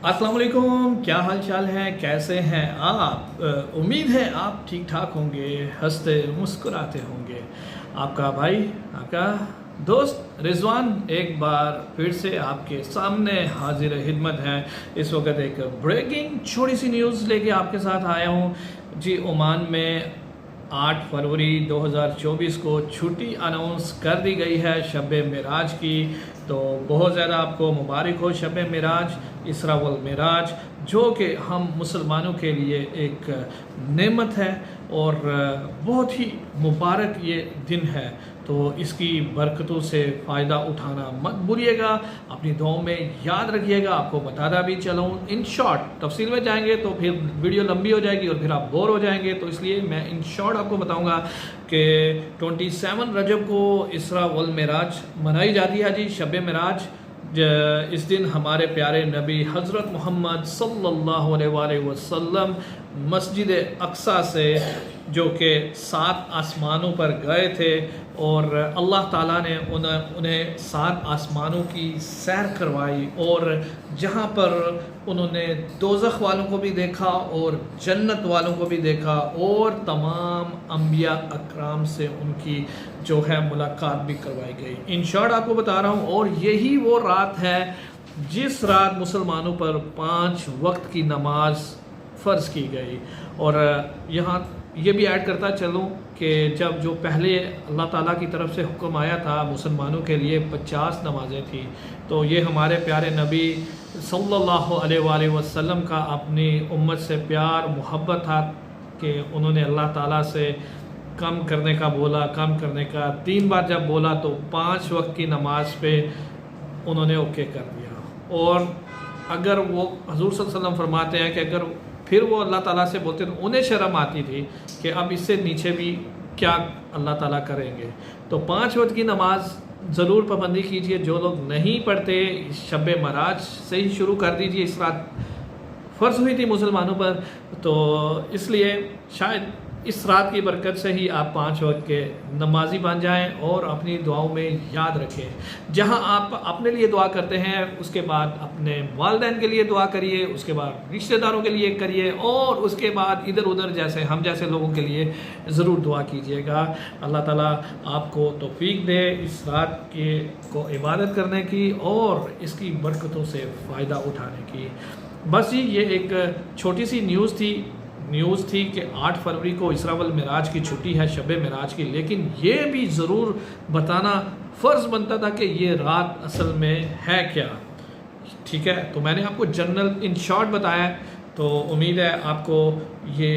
अस्सलाम वालेकुम, क्या हाल चाल है, कैसे हैं आप? उम्मीद है आप ठीक ठाक होंगे, हंसते मुस्कुराते होंगे। आपका भाई, आपका दोस्त रिजवान एक बार फिर से आपके सामने हाजिर खिदमत है। इस वक्त एक ब्रेकिंग छोटी सी न्यूज़ लेके आपके साथ आया हूँ जी। ओमान में 8 फरवरी 2024 को छुट्टी अनाउंस कर दी गई है शब मेराज की। तो बहुत ज़्यादा आपको मुबारक हो शब मेराज, इसरा वल मेराज, जो कि हम मुसलमानों के लिए एक नेमत है और बहुत ही मुबारक ये दिन है। तो इसकी बरकतों से फ़ायदा उठाना मत भूलिएगा, अपनी दुआओं में याद रखिएगा। आपको बताता भी चलूँ, इन शॉर्ट तफसील में जाएंगे तो फिर वीडियो लंबी हो जाएगी और फिर आप बोर हो जाएंगे, तो इसलिए मैं इन शॉर्ट आपको बताऊंगा कि 27 रजब को इसरा वल मेराज मनाई जाती है जी, शब मेराज। इस दिन हमारे प्यारे नबी हज़रत मोहम्मद सल्लल्लाहु अलैहि वसल्लम मस्जिद अक्सा से, जो कि 7 आसमानों पर गए थे और अल्लाह ताला ने उन्हें 7 आसमानों की सैर करवाई, और जहाँ पर उन्होंने दोज़ख वालों को भी देखा और जन्नत वालों को भी देखा, और तमाम अंबिया अकराम से उनकी जो है मुलाकात भी करवाई गई। इन शॉर्ट आपको बता रहा हूँ। और यही वो रात है जिस रात मुसलमानों पर 5 वक्त की नमाज फ़र्ज़ की गई। और यहाँ ये भी ऐड करता चलूँ कि जब जो पहले अल्लाह ताला की तरफ से हुक्म आया था मुसलमानों के लिए 50 नमाज़ें थी, तो ये हमारे प्यारे नबी सल्लल्लाहु अलैहि वसल्लम का अपनी उम्मत से प्यार मोहब्बत था कि उन्होंने अल्लाह ताला से कम करने का बोला, कम करने का 3 बार जब बोला तो 5 वक्त की नमाज पे उन्होंने ओके कर दिया। और अगर वो हजूर सल्लल्लाहु अलैहि वसल्लम फरमाते हैं कि अगर फिर वो अल्लाह ताला से बोलते तो उन्हें शर्म आती थी कि अब इससे नीचे भी क्या अल्लाह ताला करेंगे। तो 5 वक्त की नमाज ज़रूर पाबंदी कीजिए। जो लोग नहीं पढ़ते, शब मराज से ही शुरू कर दीजिए। इस रात फ़र्ज़ हुई थी मुसलमानों पर, तो इसलिए शायद इस रात की बरकत से ही आप 5 वक्त के नमाजी बन जाएं और अपनी दुआओं में याद रखें। जहां आप अपने लिए दुआ करते हैं, उसके बाद अपने वालिदैन के लिए दुआ करिए, उसके बाद रिश्तेदारों के लिए करिए, और उसके बाद इधर उधर जैसे हम जैसे लोगों के लिए ज़रूर दुआ कीजिएगा। अल्लाह ताला आपको तौफीक दे इस रात के को इबादत करने की और इसकी बरकतों से फ़ायदा उठाने की। बस जी, ये एक छोटी सी न्यूज़ थी कि 8 फरवरी को इसरा वल मेराज की छुट्टी है, शब मेराज की। लेकिन ये भी ज़रूर बताना फ़र्ज़ बनता था कि ये रात असल में है क्या। ठीक है, तो मैंने आपको जनरल इन शॉर्ट बताया। तो उम्मीद है आपको ये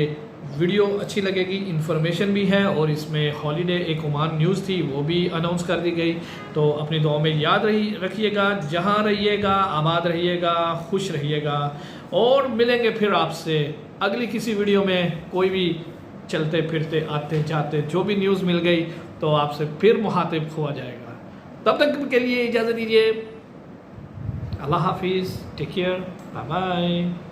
वीडियो अच्छी लगेगी। इन्फॉर्मेशन भी है और इसमें हॉलीडे एक ओमान न्यूज़ थी वो भी अनाउंस कर दी गई। तो अपनी दुआओं में याद रखिएगा। जहाँ रहिएगा आबाद रहिएगा, खुश रहिएगा, और मिलेंगे फिर आपसे अगली किसी वीडियो में। कोई भी चलते फिरते आते जाते जो भी न्यूज़ मिल गई तो आपसे फिर मुखातिब हुआ जाएगा। तब तक के लिए इजाज़त दीजिए। अल्लाह हाफिज़, टेक केयर, बाय बाय।